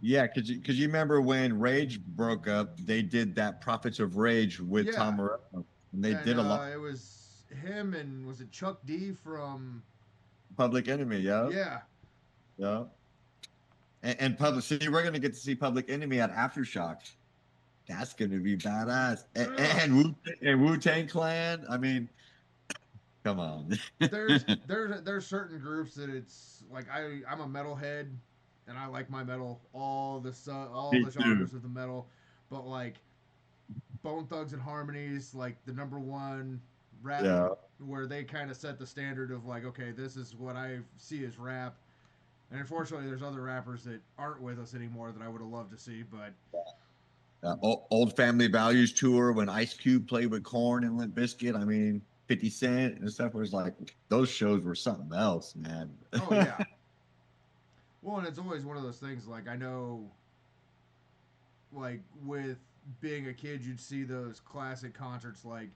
Speaker 2: Yeah, cause you remember when Rage broke up, they did that Prophets of Rage with
Speaker 1: Yeah,
Speaker 2: Tom Morello. And they
Speaker 1: and
Speaker 2: did a lot.
Speaker 1: it was him and was it Chuck D from?
Speaker 2: Public Enemy, yeah.
Speaker 1: Yeah,
Speaker 2: Yeah. And Public, see, we're gonna get to see Public Enemy at Aftershock. That's gonna be badass. And Wu-Tang Clan. I mean, come on.
Speaker 1: there's certain groups that it's like I'm a metalhead, and I like my metal all
Speaker 2: Me
Speaker 1: the
Speaker 2: too.
Speaker 1: genres of the metal, but like Bone Thugs and Harmonies, like the number one rap,
Speaker 2: Yeah.
Speaker 1: where they kind of set the standard of like, okay, this is what I see as rap. And unfortunately, there's other rappers that aren't with us anymore that I would have loved to see, but
Speaker 2: Old Family Values tour when Ice Cube played with Korn and Limp Bizkit. I mean, 50 Cent and stuff was like, those shows were something else, man.
Speaker 1: oh yeah. Well, and it's always one of those things. Like I know, like with being a kid, you'd see those classic concerts like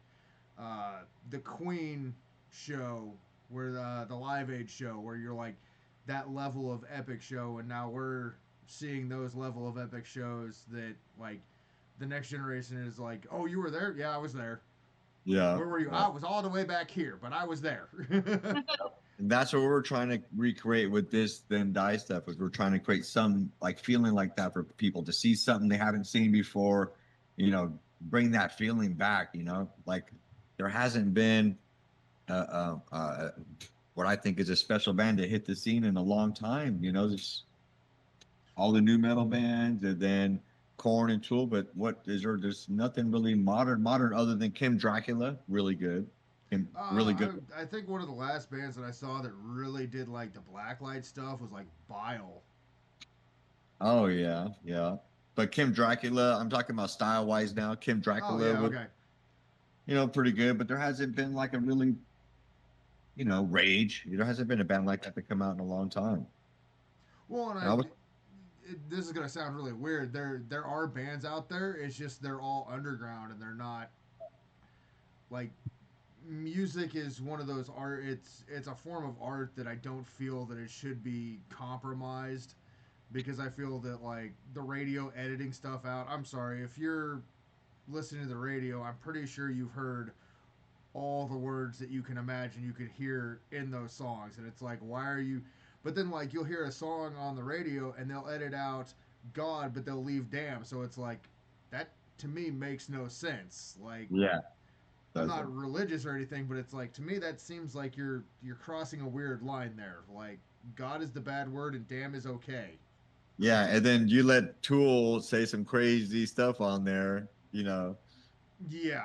Speaker 1: the Queen show, where the Live Aid show, where you're like that level of epic show, and now we're seeing those level of epic shows that like the next generation is like, oh, you were there? Yeah, I was there.
Speaker 2: Yeah.
Speaker 1: Where were you? I was all the way back here, but I was there.
Speaker 2: And that's what we're trying to recreate with this Then Die stuff, is we're trying to create some like feeling like that for people to see something they haven't seen before, bring that feeling back. Like there hasn't been what I think is a special band to hit the scene in a long time. There's all the new metal bands and then Korn and Tool, but what is there? There's nothing really modern other than Kim Dracula, really good. Really good.
Speaker 1: I think one of the last bands that I saw that really did like the blacklight stuff was like Bile.
Speaker 2: Oh yeah, yeah. But Kim Dracula, I'm talking about style wise now. Kim
Speaker 1: Oh
Speaker 2: Dracula
Speaker 1: yeah,
Speaker 2: was,
Speaker 1: okay.
Speaker 2: pretty good, but there hasn't been like a really, Rage. There hasn't been a band like that to come out in a long time.
Speaker 1: Well, and
Speaker 2: And I was,
Speaker 1: this is gonna sound really weird. There are bands out there. It's just they're all underground and they're not like music is one of those art. It's a form of art that I don't feel that it should be compromised, because I feel that like the radio editing stuff out. I'm sorry if you're listening to the radio. I'm pretty sure you've heard all the words that you can imagine you could hear in those songs, and it's like, why are you? But then like you'll hear a song on the radio and they'll edit out God, but they'll leave damn. So it's like that to me makes no sense. Like
Speaker 2: Yeah,
Speaker 1: I'm
Speaker 2: doesn't.
Speaker 1: not religious or anything, but it's like to me that seems like you're crossing a weird line there. Like God is the bad word and damn is okay.
Speaker 2: Yeah, and then you let Tool say some crazy stuff on there, you know.
Speaker 1: Yeah.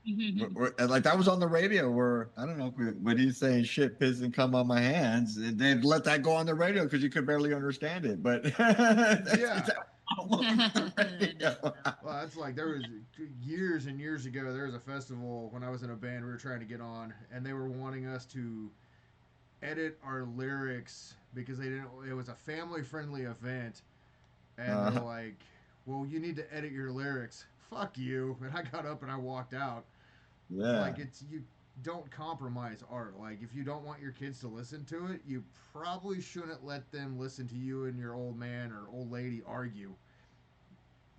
Speaker 2: And like that was on the radio where I don't know when he's saying shit, piss, and come on my hands. They'd let that go on the radio because you could barely understand it. But
Speaker 1: Yeah.
Speaker 2: radio.
Speaker 1: Well, that's like there was years and years ago. There was a festival when I was in a band we were trying to get on, and they were wanting us to edit our lyrics because they didn't. It was a family-friendly event, and they're like, "Well, you need to edit your lyrics." Fuck you! And I got up and I walked out.
Speaker 2: Yeah.
Speaker 1: Like it's you don't compromise art. Like if you don't want your kids to listen to it, you probably shouldn't let them listen to you and your old man or old lady argue.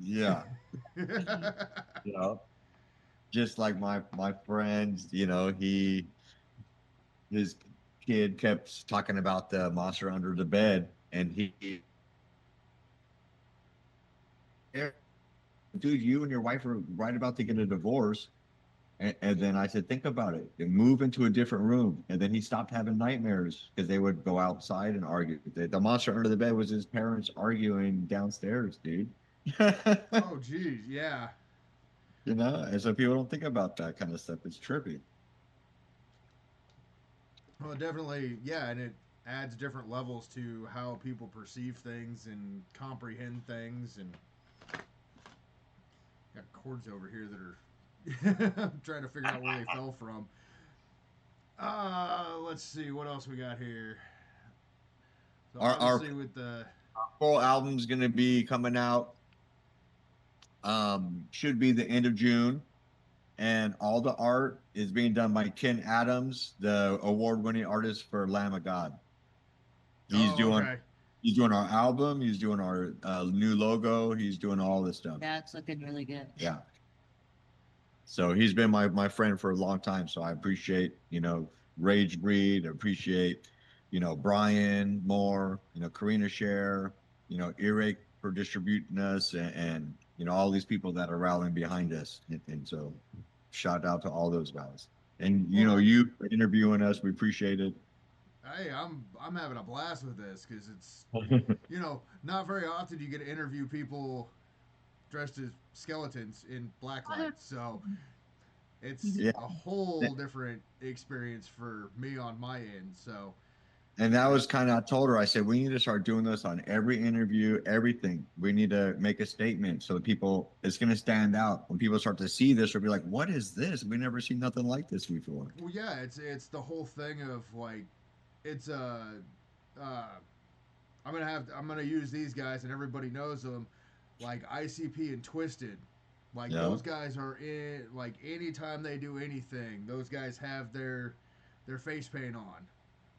Speaker 2: Yeah. You know, just like my friends, you know, his kid kept talking about the monster under the bed, and he, dude, you and your wife are right about to get a divorce. And then I said, think about it. And move into a different room. And then he stopped having nightmares because they would go outside and argue. The monster under the bed was his parents arguing downstairs, dude.
Speaker 1: Oh, geez, yeah.
Speaker 2: You know, and so people don't think about that kind of stuff. It's trippy.
Speaker 1: Well, definitely, yeah, and it adds different levels to how people perceive things and comprehend things. And got chords over here that are. I'm trying to figure out where they fell from. Let's see what else we got here. So
Speaker 2: Our
Speaker 1: obviously with the
Speaker 2: full album's going to be coming out. Should be the end of June. And all the art is being done by Ken Adams, the award-winning artist for Lamb of God. He's doing
Speaker 1: okay.
Speaker 2: he's doing our album. He's doing our new logo. He's doing all this stuff.
Speaker 3: Yeah, it's looking really good.
Speaker 2: Yeah. So he's been my friend for a long time. So I appreciate, you know, Rage Breed, appreciate, you know, Brian Moore, you know, Karina Share, you know, Eric for distributing us and you know, all these people that are rallying behind us. And so shout out to all those guys. And you know, you interviewing us, we appreciate it.
Speaker 1: Hey, I'm having a blast with this because it's not very often you get to interview people dressed as skeletons in blacklight. So it's
Speaker 2: Yeah.
Speaker 1: a whole different experience for me on my end. So
Speaker 2: And that was kind of, I told her, I said, we need to start doing this on every interview, everything. We need to make a statement so that people, it's going to stand out. When people start to see this, they'll be like, what is this? We never seen nothing like this before.
Speaker 1: well, yeah, it's the whole thing of like, it's I'm gonna use these guys and everybody knows them, like ICP and Twisted. Like
Speaker 2: Yeah.
Speaker 1: those guys are in like anytime they do anything, those guys have their face paint on.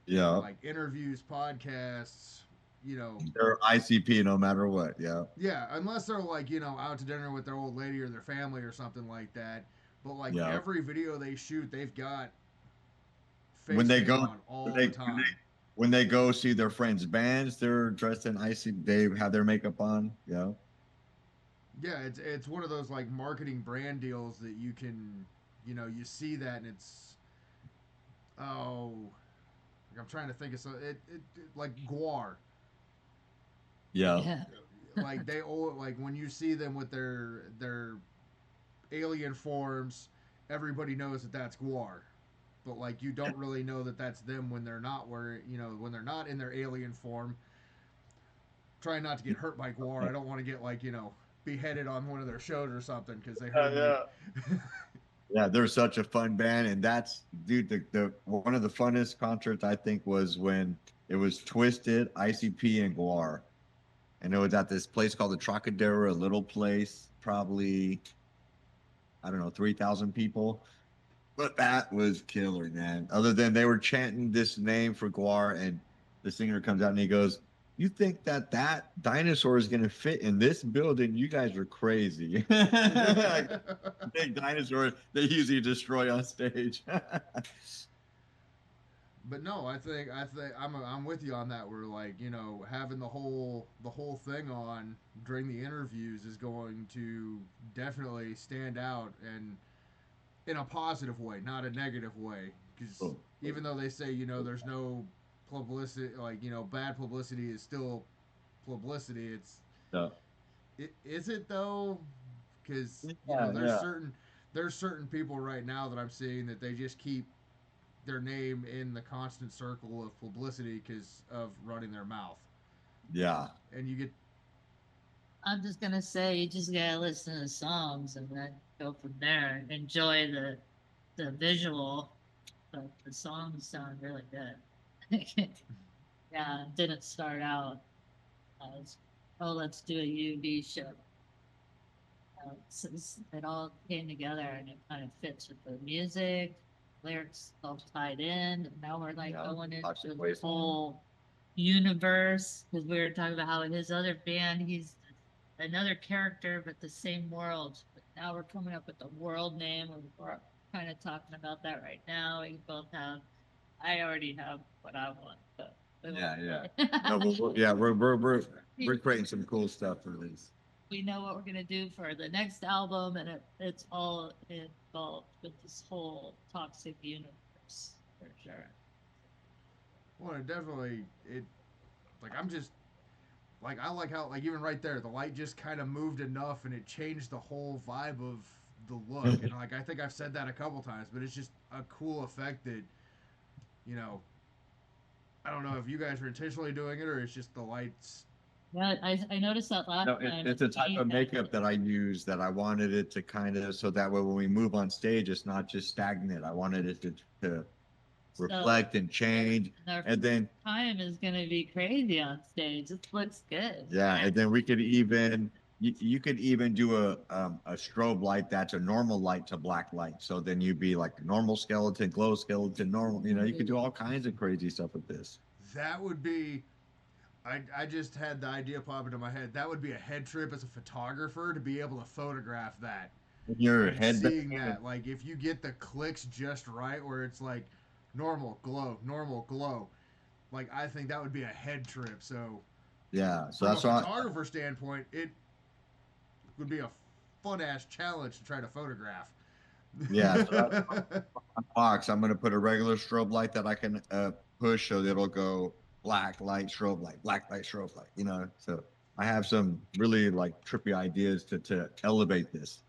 Speaker 2: Yeah.
Speaker 1: Like interviews, podcasts,
Speaker 2: They're ICP no matter what. Yeah.
Speaker 1: yeah, unless they're like, out to dinner with their old lady or their family or something like that. But like
Speaker 2: Yeah.
Speaker 1: every video they shoot, they've got face
Speaker 2: When they
Speaker 1: paint
Speaker 2: go,
Speaker 1: on all
Speaker 2: when they,
Speaker 1: the time.
Speaker 2: when they go see their friends' bands, they're dressed in ICP. They have their makeup on. Yeah.
Speaker 1: Yeah, it's one of those like marketing brand deals that you can, you see that and it's, oh, like I'm trying to think of it like Guar.
Speaker 2: Yeah.
Speaker 3: Yeah.
Speaker 1: Like like when you see them with their alien forms, everybody knows that that's Guar. But like you don't really know that that's them when they're not when they're not in their alien form. Trying not to get hurt by Guar. I don't want to get like beheaded on one of their shows or something because they heard me.
Speaker 2: Yeah, they're such a fun band, and that's dude. The one of the funnest concerts I think was when it was Twisted, ICP, and Guar, and it was at this place called the Trocadero, a little place, probably I don't know, 3,000 people. But that was killer, man. Other than they were chanting this name for Guar, and the singer comes out and he goes, "You think that dinosaur is gonna fit in this building? You guys are crazy." Like, big dinosaur they usually destroy on stage.
Speaker 1: But no, I think I'm with you on that. Where like having the whole thing on during the interviews is going to definitely stand out and in a positive way, not a negative way. Because
Speaker 2: Oh,
Speaker 1: even though they say there's no publicity, like bad publicity is still publicity.
Speaker 2: no.
Speaker 1: Is it though? Because
Speaker 2: Yeah, yeah.
Speaker 1: there's certain people right now that I'm seeing that they just keep their name in the constant circle of publicity because of running their mouth,
Speaker 2: Yeah.
Speaker 1: and you get
Speaker 3: I'm just gonna say you just gotta listen to the songs and then go from there. Enjoy the visual, but the songs sound really good. Yeah, it didn't start out as oh let's do a UV show. It all came together and it kind of fits with the music, lyrics all tied in. And now we're like
Speaker 2: Yeah,
Speaker 3: going
Speaker 2: lots of
Speaker 3: into the
Speaker 2: ways.
Speaker 3: whole universe because we were talking about how in his other band he's another character but the same world. But now we're coming up with a world name and we're kind of talking about that right now. We both have. I already have what I want, but we
Speaker 2: Yeah, yeah.
Speaker 3: won't-
Speaker 2: No, yeah, we're creating some cool stuff for this.
Speaker 3: we know what we're gonna do for the next album, and it's all involved with this whole toxic universe for sure.
Speaker 1: well, it definitely it like I'm just like I like how like even right there the light just kind of moved enough and it changed the whole vibe of the look, and like I think I've said that a couple times, but it's just a cool effect that you know I don't know if you guys are intentionally doing it or it's just the lights.
Speaker 3: Yeah, I noticed that last
Speaker 2: No,
Speaker 3: time.
Speaker 2: it's a type of
Speaker 3: Kate had
Speaker 2: makeup that I use that I wanted it to kind of so that way when we move on stage, it's not just stagnant. I wanted it to
Speaker 3: so
Speaker 2: reflect and change,
Speaker 3: our
Speaker 2: and then
Speaker 3: time is gonna be crazy on stage. It looks good.
Speaker 2: yeah, and then we could even you could even do a strobe light that's a normal light to black light. So then you'd be like normal skeleton, glow skeleton, normal. You know, you could do all kinds of crazy stuff with this.
Speaker 1: That would be. I just had the idea pop into my head. That would be a head trip as a photographer to be able to photograph that
Speaker 2: Your
Speaker 1: and
Speaker 2: head,
Speaker 1: seeing that. Like if you get the clicks just right, where it's like normal glow. Like I think that would be a head trip. So
Speaker 2: yeah. So
Speaker 1: from a
Speaker 2: that's why.
Speaker 1: photographer standpoint, it would be a fun ass challenge to try to photograph.
Speaker 2: Yeah. So that's box. I'm gonna put a regular strobe light that I can push so that it'll go black light, strobe light. You know. So I have some really like trippy ideas to elevate this.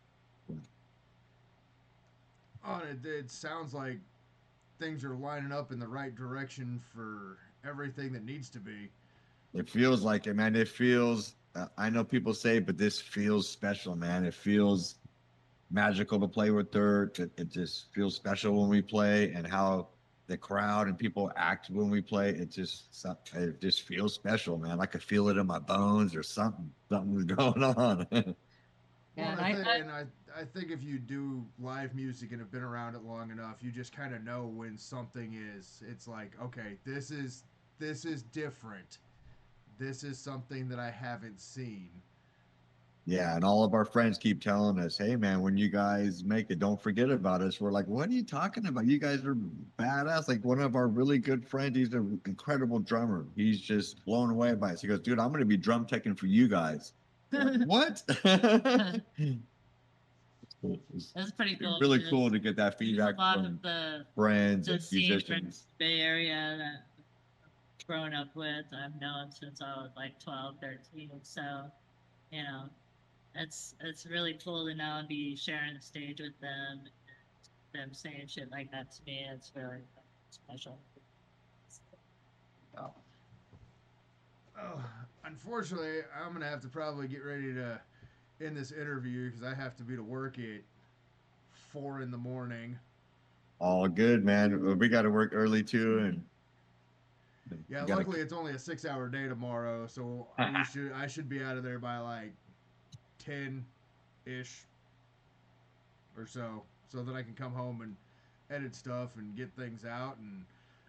Speaker 1: Oh, it sounds like things are lining up in the right direction for everything that needs to be.
Speaker 2: It feels like it, man. It feels. I know people say, but this feels special, man. It feels magical to play with dirt. It just feels special when we play, and how the crowd and people act when we play. It just feels special, man. I could feel it in my bones or something. Something's going on.
Speaker 1: Well,
Speaker 3: Yeah,
Speaker 1: and
Speaker 3: and
Speaker 1: I think if you do live music and have been around it long enough, you just kind of know when something is. It's like, okay, this is different. This is something that I haven't seen.
Speaker 2: Yeah, and all of our friends keep telling us, "Hey, man, when you guys make it, don't forget about us." We're like, "What are you talking about? You guys are badass!" Like one of our really good friends, he's an incredible drummer. He's just blown away by us. He goes, "Dude, I'm going to be drum teching for you guys." Like, what? It's
Speaker 3: that's pretty cool.
Speaker 2: really
Speaker 3: Because
Speaker 2: cool to get that
Speaker 3: there's
Speaker 2: feedback
Speaker 3: a lot
Speaker 2: from
Speaker 3: of
Speaker 2: friends
Speaker 3: the
Speaker 2: and
Speaker 3: scene from
Speaker 2: musicians.
Speaker 3: Bay Area that I've grown up with. I've known since I was like 12, 13. So, you know, it's really cool to now be sharing the stage with them, them saying shit like that to me. It's really special.
Speaker 2: Oh,
Speaker 1: Oh, unfortunately, I'm gonna have to probably get ready to end this interview because I have to be to work at 4 in the morning.
Speaker 2: all good, man. We got to work early too, and
Speaker 1: Yeah,
Speaker 2: we got
Speaker 1: luckily it's only a 6 hour day tomorrow, so I should be out of there by like 10 ish or so that I can come home and edit stuff and get things out. And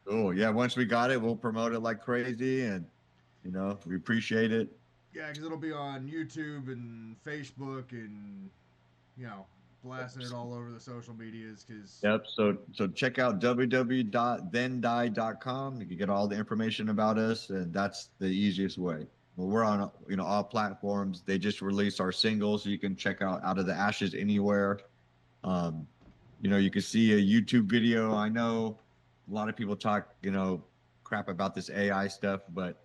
Speaker 2: Oh yeah, once we got it, we'll promote it like crazy, and we appreciate it.
Speaker 1: yeah, because it'll be on YouTube and Facebook and blasting it all over the social medias. Because
Speaker 2: Yep. So check out www.thendie.com. You can get all the information about us, and that's the easiest way. Well, we're on all platforms. They just released our single, so you can check out of the Ashes anywhere. You can see a YouTube video. I know a lot of people talk crap about this AI stuff, but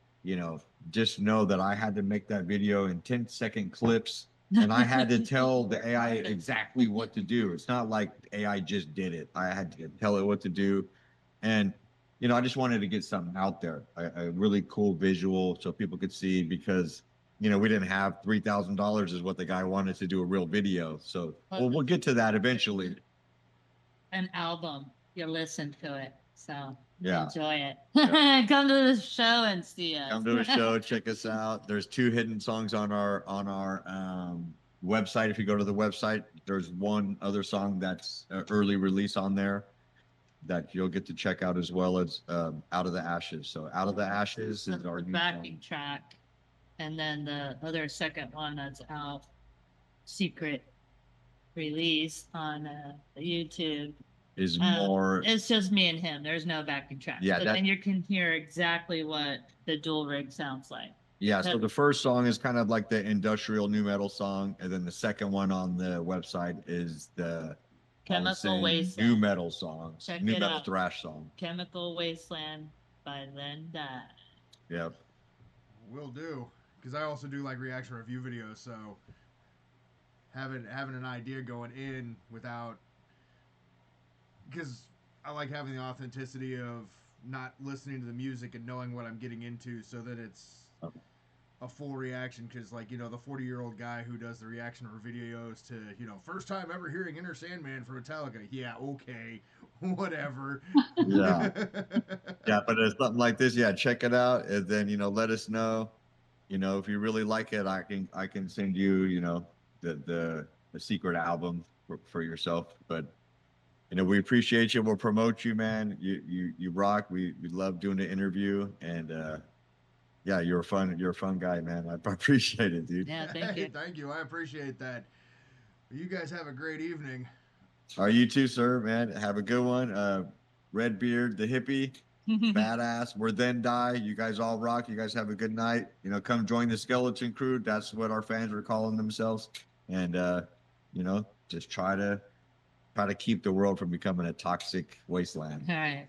Speaker 2: just know that I had to make that video in 10-second clips, and I had to tell the AI exactly what to do. It's not like AI just did it. I had to tell it what to do. And, I just wanted to get something out there, a really cool visual so people could see, because, we didn't have $3,000 is what the guy wanted to do a real video. So we'll get to that eventually.
Speaker 3: An album, you listen to it. So
Speaker 2: Yeah.
Speaker 3: enjoy it.
Speaker 2: Yeah.
Speaker 3: Come to the show and see us.
Speaker 2: Come to the show, check us out. There's 2 hidden songs on our website. If you go to the website, there's one other song that's early release on there that you'll get to check out, as well as Out of the Ashes. So Out of the Ashes is our new
Speaker 3: backing
Speaker 2: song.
Speaker 3: track, and then the other second one that's out, secret release on YouTube.
Speaker 2: Is more.
Speaker 3: It's just me and him. There's no backing track.
Speaker 2: Yeah,
Speaker 3: so then you can hear exactly what the dual rig sounds like.
Speaker 2: Yeah, so the first song is kind of like the industrial new metal song, and then the second one on the website is the
Speaker 3: Chemical Wasteland
Speaker 2: new metal song,
Speaker 3: Check
Speaker 2: new
Speaker 3: it
Speaker 2: metal
Speaker 3: out.
Speaker 2: thrash song.
Speaker 3: Chemical Wasteland by Len Dye.
Speaker 2: Yep.
Speaker 1: will do, because I also do like reaction review videos, so having an idea going in without, because I like having the authenticity of not listening to the music and knowing what I'm getting into, so that it's a full reaction. Because the 40-year-old guy who does the reaction or videos to first time ever hearing Enter Sandman from Metallica, yeah, okay, whatever.
Speaker 2: Yeah. Yeah, but it's something like this. Yeah, check it out, and then let us know. If you really like it, I can send you the secret album for yourself. But we appreciate you. We'll promote you, man. You rock. We love doing the interview, and yeah, you're a fun guy, man. I appreciate it, dude.
Speaker 3: Yeah, thank you.
Speaker 1: Thank you. I appreciate that. You guys have a great evening.
Speaker 2: All right, you too, sir, man. Have a good one. Red Beard the Hippy, badass. We're Then Die. You guys all rock. You guys have a good night. Come join the Skeleton Crew. That's what our fans are calling themselves. And just try to keep the world from becoming a toxic wasteland.
Speaker 3: All right.